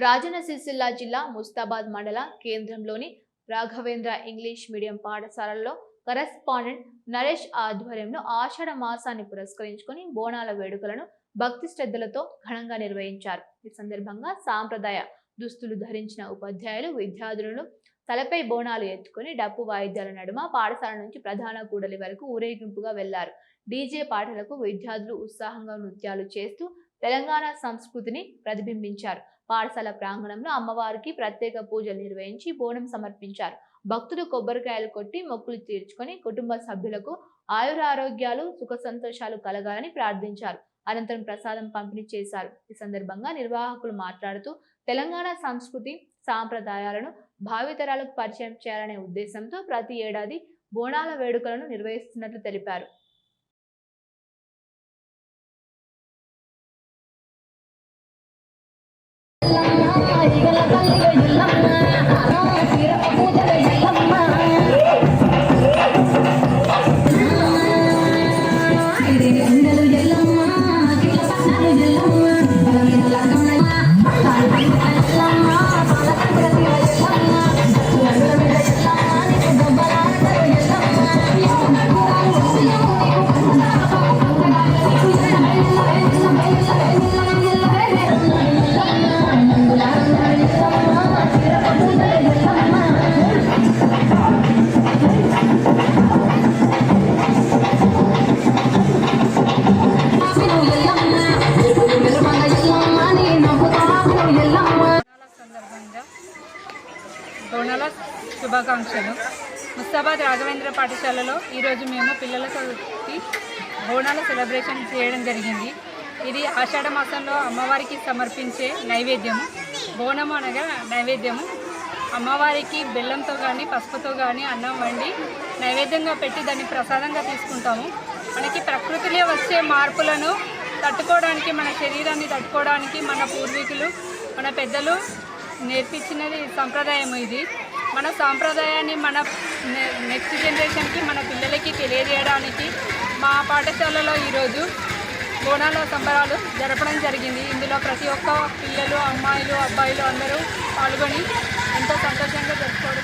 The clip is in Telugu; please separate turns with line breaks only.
రాజన్న సిరిసిల్ల జిల్లా ముస్తాబాద్ మండల కేంద్రంలోని రాఘవేంద్ర ఇంగ్లీష్ మీడియం పాఠశాలలో కరెస్పాండెంట్ నరేష్ ఆధ్వర్యంలో ఆషాఢ మాసాన్ని పురస్కరించుకొని బోనాల వేడుకలను భక్తి శ్రద్ధలతో ఘనంగా నిర్వహించారు। ఈ సందర్భంగా సాంప్రదాయ దుస్తులు ధరించిన ఉపాధ్యాయులు విద్యార్థులను తలపై బోనాలు ఎత్తుకొని డప్పు వాయిద్యాల నడుమ పాఠశాల నుంచి ప్రధాన కూడలి వరకు ఊరేగింపుగా వెళ్లారు। డీజే పాటలకు విద్యార్థులు ఉత్సాహంగా నృత్యాలు చేస్తూ తెలంగాణ సంస్కృతిని ప్రతిబింబించారు। పాఠశాల ప్రాంగణంలో అమ్మవారికి ప్రత్యేక పూజలు నిర్వహించి బోనం సమర్పించారు। భక్తులు కొబ్బరికాయలు కొట్టి మొక్కులు తీర్చుకొని కుటుంబ సభ్యులకు ఆయురారోగ్యాలు సుఖ సంతోషాలు కలగాలని ప్రార్థించారు। అనంతరం ప్రసాదం పంపిణీ చేశారు। ఈ సందర్భంగా నిర్వాహకులు మాట్లాడుతూ తెలంగాణ సంస్కృతి సాంప్రదాయాలను భావితరాలకు పరిచయం చేయాలనే ఉద్దేశంతో ప్రతి ఏడాది బోనాల వేడుకలను నిర్వహిస్తున్నట్లు తెలిపారు।
బోనాల శుభాకాంక్షలు। ముస్తాబాద్ రాఘవేంద్ర పాఠశాలలో ఈరోజు మేము పిల్లలతో బోనాల సెలబ్రేషన్ చేయడం జరిగింది। ఇది ఆషాఢ మాసంలో అమ్మవారికి సమర్పించే నైవేద్యము। బోనం అనగా నైవేద్యము అమ్మవారికి బెల్లంతో కానీ పసుపుతో కానీ అన్నం వండి నైవేద్యంగా పెట్టి దాన్ని ప్రసాదంగా తీసుకుంటాము। మనకి ప్రకృతిలో వచ్చే మార్పులను తట్టుకోవడానికి, మన శరీరాన్ని తట్టుకోవడానికి మన పూర్వీకులు మన పెద్దలు నేర్పించినది సంప్రదాయం। ఇది మన సాంప్రదాయాన్ని మన నెక్స్ట్ జనరేషన్కి మన పిల్లలకి తెలియజేయడానికి మా పాఠశాలలో ఈరోజు బోనాల సంబరాలు జరపడం జరిగింది। ఇందులో ప్రతి ఒక్క పిల్లలు, అమ్మాయిలు, అబ్బాయిలు అందరూ పాల్గొని ఎంతో సంతోషంగా జరుపుకోవడం